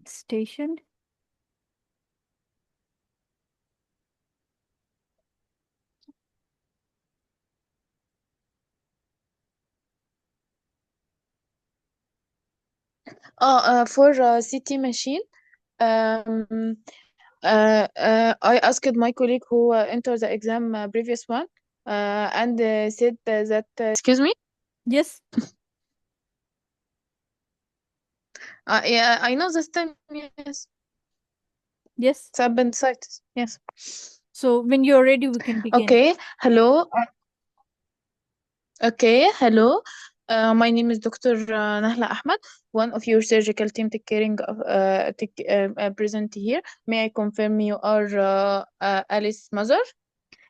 stationed. For CT machine, um, I asked my colleague who entered the exam previous one, and said that excuse me. Yes. Yeah, I know this time. Yes, Yes. it's appendicitis. Yes. So when you're ready, we can begin. Okay. Hello. Okay. Hello. My name is Dr. Nahla Ahmed, one of your surgical team present here. May I confirm you are Alice's mother?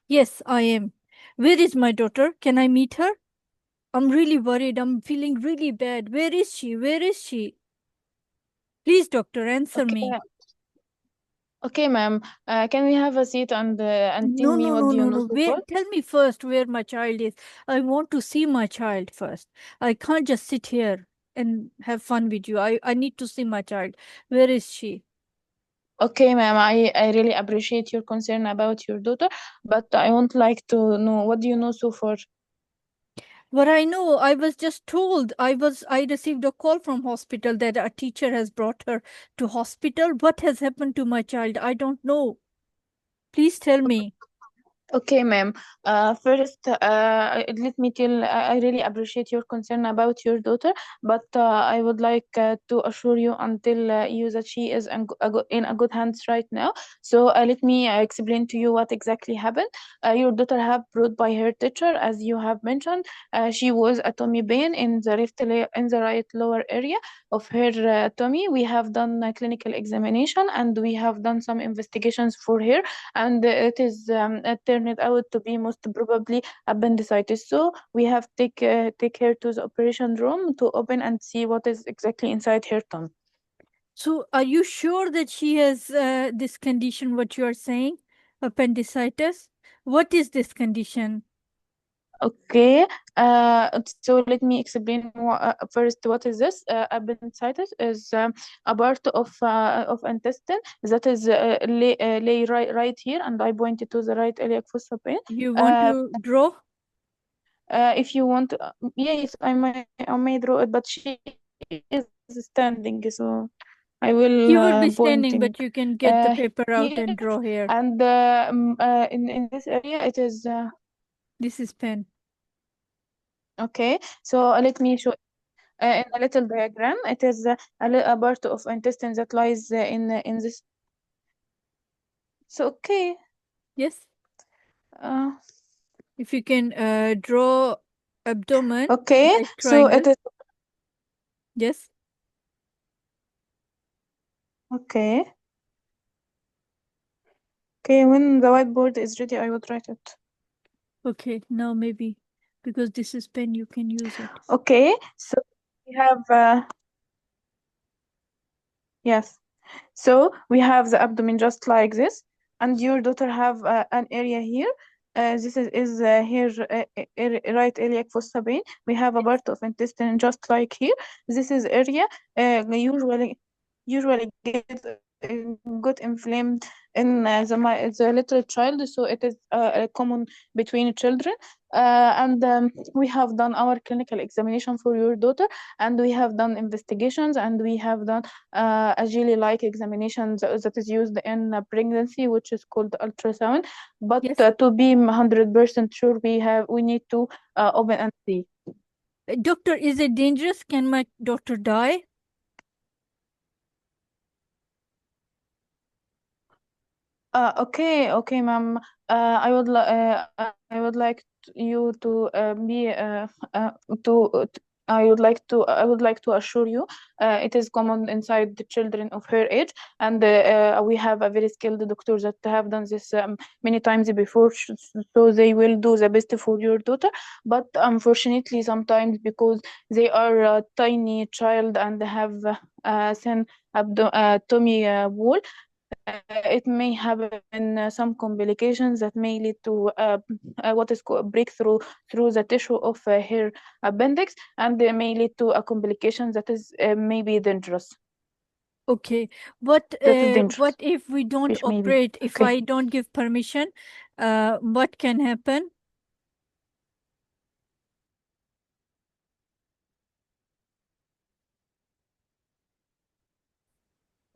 Yes, I am. Where is my daughter? Can I meet her? I'm really worried. I'm feeling really bad. Where is she? Where is she? Please, doctor, answer me. Okay, ma'am. Can we have a seat and tell me what do you know so far? Tell me first where my child is. I want to see my child first. I can't just sit here and have fun with you. I need to see my child. Where is she? Okay, ma'am. I really appreciate your concern about your daughter, but I would like to know what do you know so far? What I know, I was just told. I received a call from hospital that a teacher has brought her to hospital. What has happened to my child? I don't know. Please tell me. Okay, ma'am. First, let me tell, I really appreciate your concern about your daughter, but I would like to assure you and tell you that she is in a good hands right now. So let me explain to you what exactly happened. Your daughter have brought by her teacher, as you have mentioned. She was a tummy pain in the in the right lower area of her tummy. We have done a clinical examination and we have done some investigations for her, and it turned out to be most probably appendicitis. So we have take her to the operation room to open and see what is exactly inside her tongue. So, are you sure that she has this condition, what you are saying? Appendicitis? What is this condition? Okay, so let me explain first what is this. Appendicitis is a part of intestine that is lay right here, and I pointed to the right iliac fossa pain. You want to draw? If you want, yes, I may draw it, but she is standing, so I will He would be standing, pointing. but you can get the paper out Here and draw here. and in this area it is. This is pen. Okay, so let me show. In a little diagram, it is a part of intestine that lies in this. So okay. Yes. Uh, If you can draw abdomen. okay. Like So triangle. it is Yes. okay. Okay. When the whiteboard is ready, I will write it. Okay. Now maybe because this is pen, you can use it. Okay. So we have yes. So we have the abdomen just like this, and your daughter have an area here. This is here right iliac fossa pain. We have a part of intestine just like here. This is area usually get got inflamed in the little child, so it is common between children. And we have done our clinical examination for your daughter, and we have done investigations, and we have done a jelly-like examination that is used in pregnancy, which is called ultrasound. But Yes. to be 100% sure, we need to open and see. Doctor, is it dangerous? Can my daughter die? Okay, ma'am. I would like you to be to. I would like to assure you, it is common inside the children of her age, and we have a very skilled doctors that have done this many times before, so they will do the best for your daughter. But unfortunately, sometimes because they are a tiny child and have thin tummy wall, it may happen some complications that may lead to what is called breakthrough through the tissue of her appendix, and may lead to a complication that is maybe dangerous. Okay. What That is dangerous. what if we don't Fish maybe. operate? If Okay. I don't give permission, what can happen?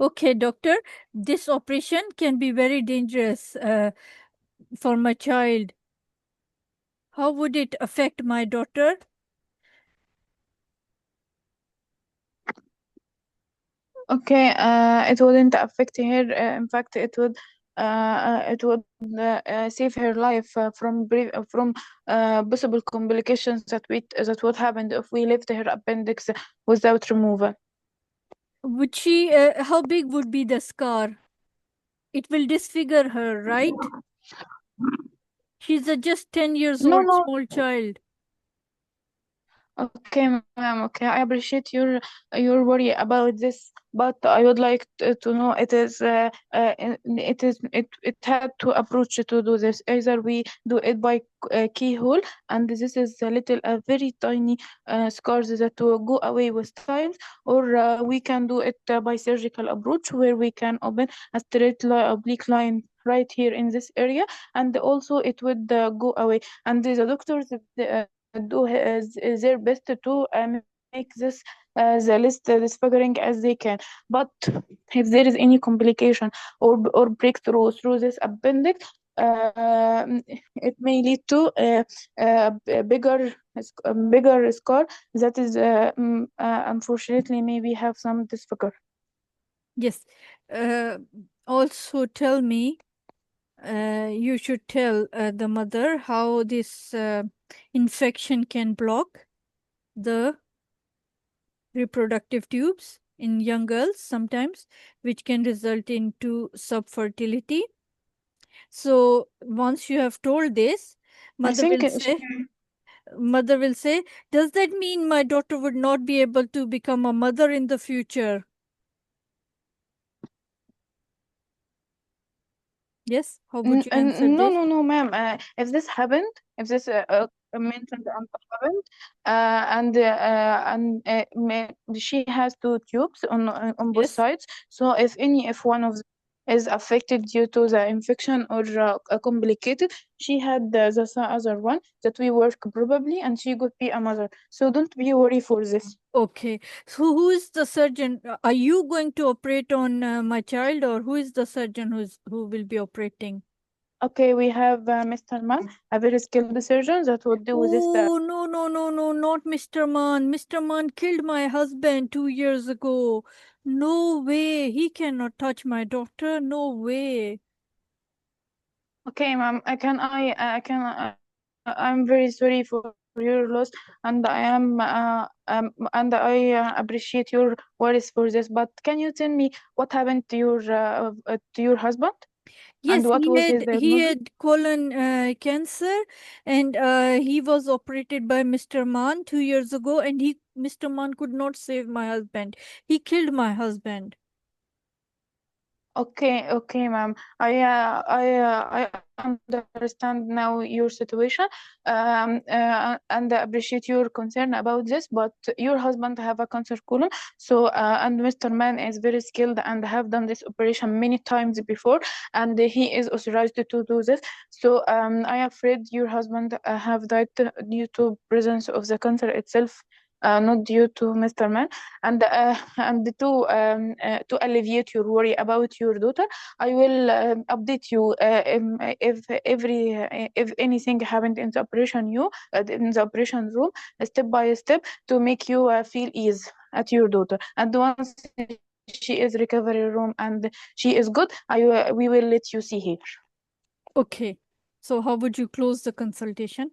Okay, doctor, this operation can be very dangerous for my child. How would it affect my daughter? Okay, it wouldn't affect her. In fact, it would save her life from possible complications that would happen if we left her appendix without removal. Would she, how big would be the scar? It will disfigure her, right? She's a just 10 years No, old no. small child. Okay, ma'am. Okay, I appreciate your worry about this, but I would like to know it had to approach to do this. Either we do it by keyhole, and this is a very tiny scars that will go away with time, or we can do it by surgical approach, where we can open a straight oblique line right here in this area, and also it would go away. And the doctors do their best to make this the least disfiguring as they can. But if there is any complication or breakthrough through this appendix, it may lead to a bigger scar that is unfortunately maybe have some disfigure. Yes. Also tell me, you should tell the mother how this infection can block the reproductive tubes in young girls sometimes, which can result into subfertility. So once you have told this, I mother think will say, does that mean my daughter would not be able to become a mother in the future? Yes, how would you answer this? No, ma'am. If this mentioned and happened, she has two tubes on both Yes. sides. So if one of them is affected due to the infection or complicated, she had the other one that we work probably, and she could be a mother. So don't be worried for this. Okay. So who is the surgeon? Are you going to operate on my child, or who is the surgeon who will be operating? Okay, we have Mr. Mann, a very skilled surgeon that would do this. Oh, no, not Mr. Mann. Mr. Mann killed my husband 2 years ago. No way. He cannot touch my daughter. No way. Okay, ma'am. I'm very sorry for your loss, and I appreciate your worries for this. But can you tell me what happened to your husband, and Yes, what was his he diagnosis? had colon cancer, and he was operated by Mr. Mann 2 years ago, and Mr. Mann could not save my husband. He killed my husband. Okay, ma'am. I understand now your situation, and I appreciate your concern about this. But your husband have a cancer colon, so and Mr. Man is very skilled and have done this operation many times before, and he is authorized to do this. So I am afraid your husband have died due to presence of the cancer itself, not due to Mr. Man. And to alleviate your worry about your daughter, I will update you if anything happened in the operation room, step by step, to make you feel ease at your daughter. And once she is recovery room and she is good, we will let you see her. Okay. So how would you close the consultation?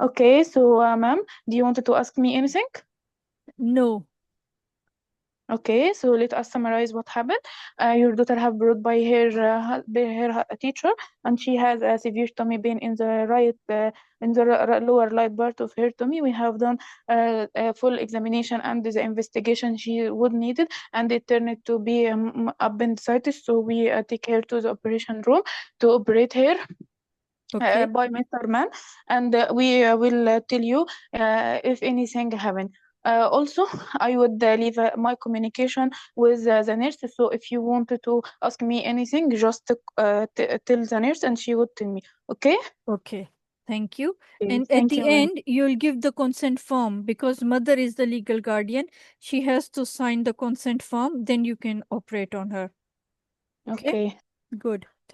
Okay, so ma'am, do you want to ask me anything? No. Okay, so let us summarize what happened. Your daughter have brought by her teacher, and she has a severe tummy pain in the lower right part of her tummy. We have done a full examination and the investigation she would needed, and it turned out to be appendicitis. So we take her to the operation room to operate her. Okay. By Mr. Man, and we will tell you if anything happened. Also, I would leave my communication with the nurse. So if you wanted to ask me anything, just tell the nurse and she would tell me. Okay? Okay, thank you. Okay, And at thank the you, ma'am. end, you'll give the consent form because mother is the legal guardian. She has to sign the consent form, then you can operate on her. Okay, Okay. good.